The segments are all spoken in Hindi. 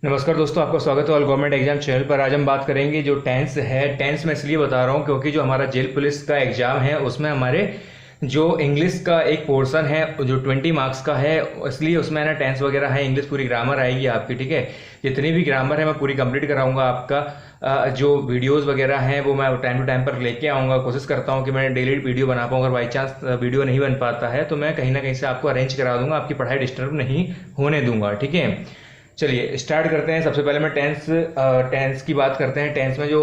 नमस्कार दोस्तों, आपका स्वागत है ऑल गवर्नमेंट एग्जाम चैनल पर। आज हम बात करेंगे जो टेंस है। टेंस मैं इसलिए बता रहा हूँ क्योंकि जो हमारा जेल पुलिस का एग्जाम है उसमें हमारे जो इंग्लिश का एक पोर्शन है जो 20 मार्क्स का है, इसलिए उसमें ना टेंस वगैरह है, इंग्लिश पूरी ग्रामर आएगी आपकी। ठीक है, जितनी भी ग्रामर है मैं पूरी कंप्लीट कराऊंगा आपका। जो वीडियोस वगैरह हैं वो मैं टाइम टू टाइम पर लेके आऊँगा। कोशिश करता हूँ कि मैं डेली वीडियो बना पाऊँ। अगर बाई चांस वीडियो नहीं बन पाता है तो मैं कहीं ना कहीं से आपको अरेंज करा दूंगा, आपकी पढ़ाई डिस्टर्ब नहीं होने दूंगा। ठीक है, चलिए स्टार्ट करते हैं। सबसे पहले मैं टेंस की बात करते हैं। टेंस में जो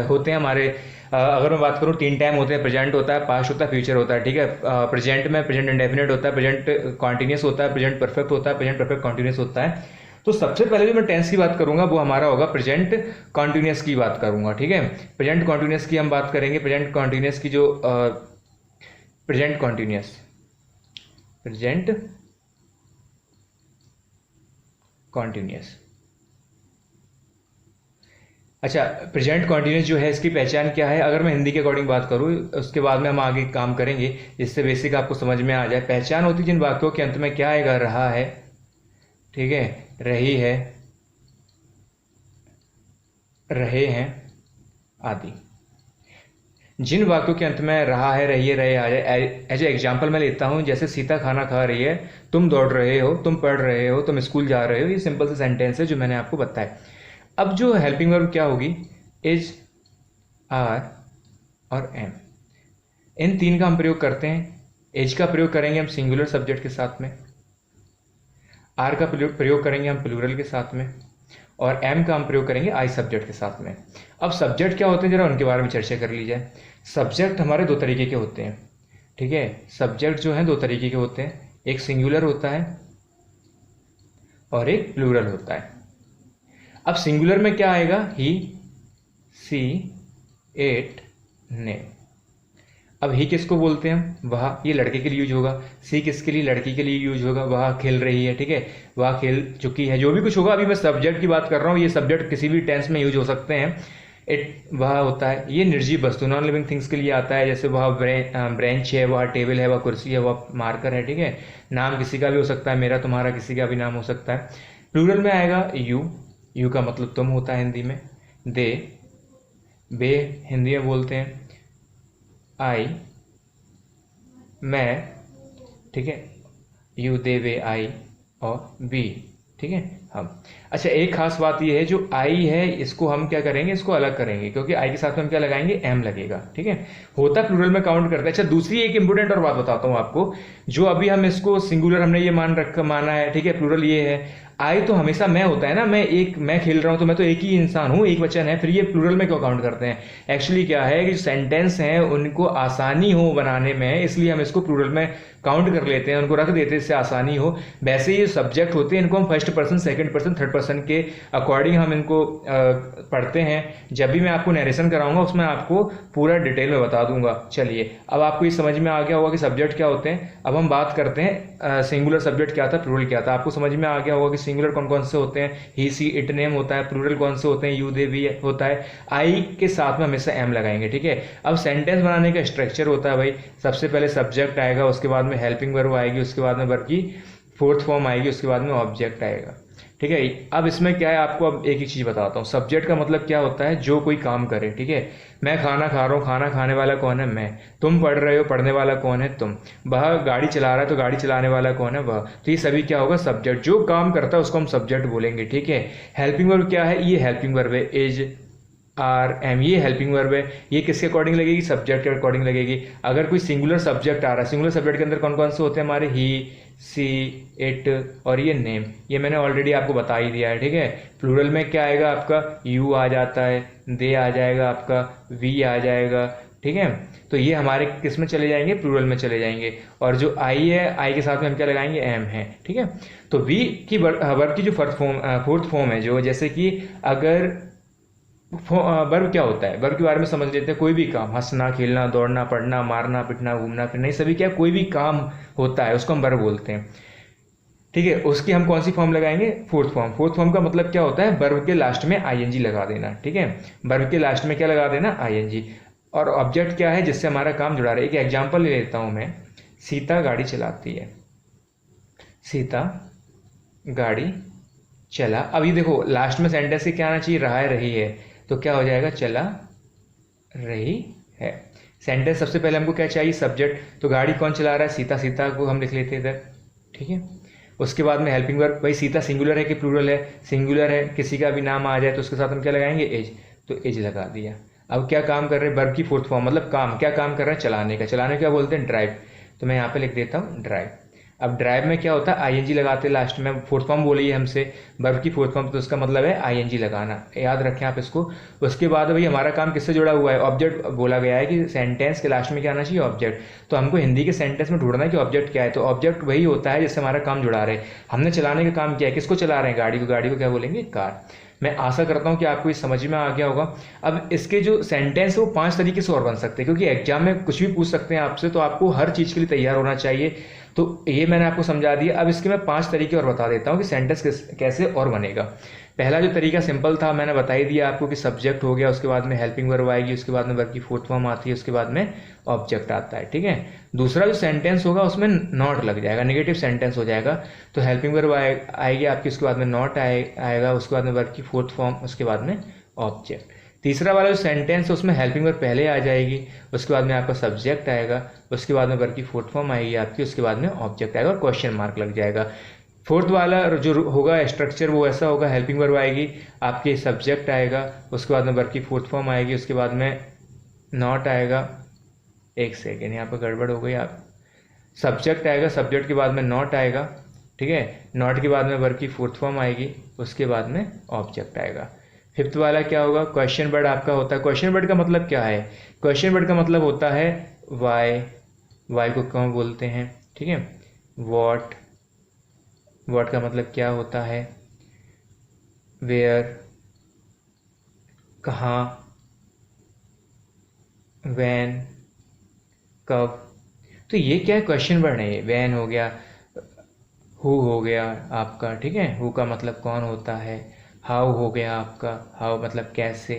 होते हैं हमारे, अगर मैं बात करूँ, 3 टाइम होते हैं। प्रेजेंट होता है, पास्ट होता है, फ्यूचर होता है। ठीक है, प्रेजेंट में प्रेजेंट इंडेफिनिट होता है, प्रेजेंट कॉन्टिन्यूस होता है, प्रेजेंट परफेक्ट होता है, प्रेजेंट परफेक्ट कॉन्टिन्यूस होता है। तो सबसे पहले जो मैं टेंस की बात करूंगा वो हमारा होगा प्रेजेंट कॉन्टिन्यूस की बात करूंगा। ठीक है, प्रेजेंट कॉन्टिन्यूस की हम बात करेंगे। प्रेजेंट कॉन्टिन्यूस की जो प्रेजेंट कॉन्टिन्यूस प्रेजेंट कॉन्टिन्यूस अच्छा, प्रेजेंट कॉन्टिन्यूस जो है इसकी पहचान क्या है? अगर मैं हिंदी के अकॉर्डिंग बात करूँ, उसके बाद में हम आगे काम करेंगे जिससे बेसिक आपको समझ में आ जाए। पहचान होती है जिन वाक्यों के अंत में क्या आएगा? रहा है, ठीक है, रही है, रहे हैं आदि। जिन वाक्यों के अंत में रहा है, रही है, रहे आ जाए। एज ए एग्जाम्पल मैं लेता हूँ, जैसे सीता खाना खा रही है, तुम दौड़ रहे हो, तुम पढ़ रहे हो, तुम स्कूल जा रहे हो। ये सिंपल सा सेंटेंस है जो मैंने आपको बताया। अब जो हेल्पिंग वर्ब क्या होगी? इज, आर और एम। इन तीन का हम प्रयोग करते हैं। एज का प्रयोग करेंगे हम सिंगुलर सब्जेक्ट के साथ में, आर का प्रयोग करेंगे हम प्लूरल के साथ में, और एम का हम प्रयोग करेंगे आई सब्जेक्ट के साथ में। अब सब्जेक्ट क्या होते हैं जरा उनके बारे में चर्चा कर ली जाए। सब्जेक्ट हमारे दो तरीके के होते हैं। ठीक है, सब्जेक्ट जो है दो तरीके के होते हैं, एक सिंगुलर होता है और एक प्लूरल होता है। अब सिंगुलर में क्या आएगा? ही, सी, इट, ने। अब ही किसको बोलते हैं हम? वह, ये लड़के के लिए यूज होगा। सी किसके लिए? लड़की के लिए यूज होगा। वह खेल रही है, ठीक है, वह खेल चुकी है। जो भी कुछ होगा, अभी मैं सब्जेक्ट की बात कर रहा हूँ, ये सब्जेक्ट किसी भी टेंस में यूज हो सकते हैं। इट, वह होता है। ये निर्जीव वस्तु, नॉन लिविंग थिंग्स के लिए आता है, जैसे वह ब्रेंच है, वह टेबल है, वह कुर्सी है, वह मार्कर है। ठीक है, नाम किसी का भी हो सकता है, मेरा, तुम्हारा, किसी का भी नाम हो सकता है। प्लूरल में आएगा यू। यू का मतलब तुम होता है हिंदी में। दे, बे हिंदी में बोलते हैं। आई, मैं, ठीक है, यू, दे, वे, आई और वी। ठीक है, हम। अच्छा, एक खास बात ये है, जो आई है इसको हम क्या करेंगे? इसको अलग करेंगे, क्योंकि आई के साथ में हम क्या लगाएंगे? एम लगेगा। ठीक है, होता प्लूरल में काउंट करता है। अच्छा, दूसरी एक इंपॉर्टेंट और बात बताता हूँ आपको। जो अभी हम इसको सिंगुलर हमने ये माना है, ठीक है, प्लूरल ये है। आई तो हमेशा मैं होता है ना, मैं खेल रहा हूं तो मैं तो एक ही इंसान हूं, एक वचन है, फिर ये प्लूरल में क्यों काउंट करते हैं? एक्चुअली क्या है कि सेंटेंस हैं उनको आसानी हो बनाने में, इसलिए हम इसको प्लूरल में काउंट कर लेते हैं, उनको रख देते हैं, इससे आसानी हो। वैसे ये सब्जेक्ट होते हैं, इनको हम first person, second person, third person के अकॉर्डिंग हम इनको पढ़ते हैं। जब भी मैं आपको नरेशन कराऊंगा उसमें आपको पूरा डिटेल में बता दूंगा। चलिए, अब आपको ये समझ में आ गया होगा कि सब्जेक्ट क्या होते हैं। अब हम बात करते हैं सिंगुलर सब्जेक्ट क्या था, प्लूरल क्या था। आपको समझ में आ गया होगा कि सिंगुलर कौन कौन से होते हैं? ही, सी, इट, नेम होता है। प्लूरल कौन से होते हैं? यू, दे, वी होता है। आई के साथ में हमेशा एम लगाएंगे। ठीक है, अब सेंटेंस बनाने का स्ट्रक्चर होता है भाई, सबसे पहले सब्जेक्ट आएगा, उसके बाद में हेल्पिंग वर्ब आएगी, उसके बाद में वर्ब की फोर्थ फॉर्म आएगी, उसके बाद में ऑब्जेक्ट आएगा। ठीक है, अब इसमें क्या है, आपको अब एक ही चीज बताता हूँ। सब्जेक्ट का मतलब क्या होता है? जो कोई काम करे। ठीक है, मैं खाना खा रहा हूँ, खाना खाने वाला कौन है? मैं। तुम पढ़ रहे हो, पढ़ने वाला कौन है? तुम। वह गाड़ी चला रहा है, तो गाड़ी चलाने वाला कौन है? वह। तो ये सभी क्या होगा? सब्जेक्ट। जो काम करता है उसको हम सब्जेक्ट बोलेंगे। ठीक है, हेल्पिंग वर्ब क्या है? ये हेल्पिंग वर्ब है। इज, आर, एम, ये हेल्पिंग वर्ब है। ये किसके अकॉर्डिंग लगेगी? सब्जेक्ट के अकॉर्डिंग लगेगी। अगर कोई सिंगुलर सब्जेक्ट आ रहा है, सिंगुलर सब्जेक्ट के अंदर कौन कौन से होते हैं हमारे? ही, सी, इट और ये नेम, ये मैंने ऑलरेडी आपको बता ही दिया है। ठीक है, प्लूरल में क्या आएगा आपका? यू आ जाता है, दे आ जाएगा, आपका वी आ जाएगा। ठीक है, तो ये हमारे किस में चले जाएंगे? प्लूरल में चले जाएंगे। और जो आई है, आई के साथ में हम क्या लगाएंगे? एम है। ठीक है, तो वी की वर्ब की जो फोर्थ फॉर्म है, जो जैसे कि अगर वर्ब क्या होता है, वर्ब के बारे में समझ लेते हैं। कोई भी काम, हंसना, खेलना, दौड़ना, पढ़ना, मारना, पिटना, घूमना फिरना, ये सभी क्या, कोई भी काम होता है उसको हम वर्ब बोलते हैं। ठीक है, उसकी हम कौन सी फॉर्म लगाएंगे? Fourth form. फोर्थ फॉर्म का मतलब क्या होता है? वर्ब के लास्ट में आईएनजी लगा देना। ठीक है, वर्ब के लास्ट में क्या लगा देना? आईएनजी। और ऑब्जेक्ट क्या है जिससे हमारा काम जुड़ा रहा है? एक एग्जाम्पल ले लेता हूं मैं। सीता गाड़ी चलाती है। सीता गाड़ी चला। अब ये देखो लास्ट में सेंटेंस के क्या आना चाहिए, रहा है रही है, तो क्या हो जाएगा, चला रही है। सेंटेंस सबसे पहले हमको क्या चाहिए, सब्जेक्ट, तो गाड़ी कौन चला रहा है, सीता, सीता को हम लिख लेते हैं इधर, ठीक है। उसके बाद में हेल्पिंग वर्ब, भाई सीता सिंगुलर है कि प्लूरल है, सिंगुलर है, किसी का भी नाम आ जाए तो उसके साथ हम क्या लगाएंगे, एज, तो एज लगा दिया। अब क्या काम कर रहे हैं, वर्ब की फोर्थ फॉर्म, मतलब काम, क्या काम कर रहा है, चलाने का, चलाने क्या बोलते हैं, ड्राइव, तो मैं यहाँ पे लिख देता हूँ ड्राइव। अब ड्राइव में क्या होता है, आईएनजी लगाते हैं लास्ट में, फोर्थ फॉर्म बोली है हमसे, वर्ब की फोर्थ फॉर्म, तो उसका मतलब है आईएनजी लगाना, याद रखें आप इसको। उसके बाद भाई हमारा काम किससे जुड़ा हुआ है, ऑब्जेक्ट बोला गया है कि सेंटेंस के लास्ट में क्या आना चाहिए, ऑब्जेक्ट। तो हमको हिंदी के सेंटेंस में ढूंढना है कि ऑब्जेक्ट क्या है, तो ऑब्जेक्ट वही होता है जिससे हमारा काम जुड़ा रहे। हमने चलाने का काम किया है, किसको चला रहे हैं, गाड़ी को, गाड़ी को क्या बोलेंगे, कार। मैं आशा करता हूँ कि आपको ये समझ में आ गया होगा। अब इसके जो सेंटेंस है वो 5 तरीके से और बन सकते हैं, क्योंकि एग्जाम में कुछ भी पूछ सकते हैं आपसे, तो आपको हर चीज़ के लिए तैयार होना चाहिए। तो ये मैंने आपको समझा दिया। अब इसके मैं 5 तरीके और बता देता हूँ कि सेंटेंस कैसे और बनेगा। पहला जो तरीका सिंपल था, मैंने बता ही दिया आपको कि सब्जेक्ट हो गया, उसके बाद में हेल्पिंग वर्ब आएगी, उसके बाद में वर्ब की फोर्थ फॉर्म आती है, उसके बाद में ऑब्जेक्ट आता है, ठीक है। दूसरा जो सेंटेंस होगा उसमें नॉट लग जाएगा, नेगेटिव सेंटेंस हो जाएगा, तो हेल्पिंग वर्ब आएगी आपकी, उसके बाद में नॉट आएगा, उसके बाद में वर्ब की फोर्थ फॉर्म, उसके बाद में ऑब्जेक्ट। तीसरा वाला जो सेंटेंस है उसमें हेल्पिंग वर्ब पहले आ जाएगी, उसके बाद में आपका सब्जेक्ट आएगा, उसके बाद में वर्ब की फोर्थ फॉर्म आएगी आपकी, उसके बाद में ऑब्जेक्ट आएगा और क्वेश्चन मार्क लग जाएगा। फोर्थ वाला जो होगा स्ट्रक्चर वो ऐसा होगा, हेल्पिंग वर्ब आएगी आपके, सब्जेक्ट आएगा, उसके बाद में वर्ब की फोर्थ फॉर्म आएगी, उसके बाद में नॉट आएगा, एक सेकेंड यहाँ पर गड़बड़ हो गई, आप सब्जेक्ट आएगा, सब्जेक्ट के बाद में नॉट आएगा, ठीक है, नॉट के बाद में वर्ब की फोर्थ फॉर्म आएगी, उसके बाद में ऑब्जेक्ट आएगा। फिफ्थ वाला क्या होगा, क्वेश्चन वर्ड आपका होता है। क्वेश्चन वर्ड का मतलब क्या है, क्वेश्चन वर्ड का मतलब होता है वाई, वाई को कौन बोलते हैं, ठीक है, वॉट, वॉट का मतलब क्या होता है, वेयर, कहाँ, वैन, कब, तो ये क्या है, क्वेश्चन वर्ड है। ये वैन हो गया, हु हो गया आपका, ठीक है, हु का मतलब कौन होता है, हाउ हो गया आपका, हाउ मतलब कैसे,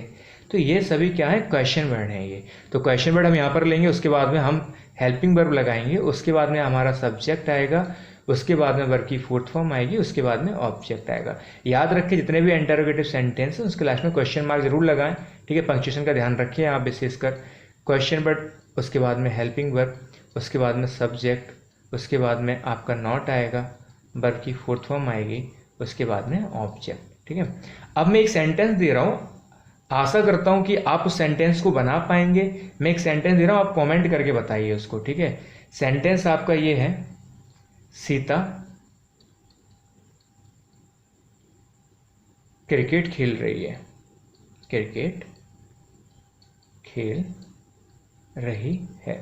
तो ये सभी क्या है, क्वेश्चन वर्ड है ये। तो क्वेश्चन वर्ड हम यहाँ पर लेंगे, उसके बाद में हम हेल्पिंग वर्ब लगाएंगे, उसके बाद में हमारा सब्जेक्ट आएगा, उसके बाद में वर्ब की फोर्थ फॉर्म आएगी, उसके बाद में ऑब्जेक्ट आएगा। याद रखें जितने भी इंटरोगेटिव सेंटेंस हैं उसके लास्ट में क्वेश्चन मार्क जरूर लगाएं, ठीक है, पंक्चुएशन का ध्यान रखिए आप विशेषकर। क्वेश्चन वर्ड, उसके बाद में हेल्पिंग वर्ब, उसके बाद में सब्जेक्ट, उसके बाद में आपका नॉट आएगा, वर्ब की फोर्थ फॉर्म आएगी, उसके बाद में ऑब्जेक्ट, ठीक है। अब मैं एक सेंटेंस दे रहा हूँ, आशा करता हूँ कि आप उस सेंटेंस को बना पाएंगे। मैं एक सेंटेंस दे रहा हूँ, आप कमेंट करके बताइए उसको, ठीक है। सेंटेंस आपका ये है, सीता क्रिकेट खेल रही है, क्रिकेट खेल रही है।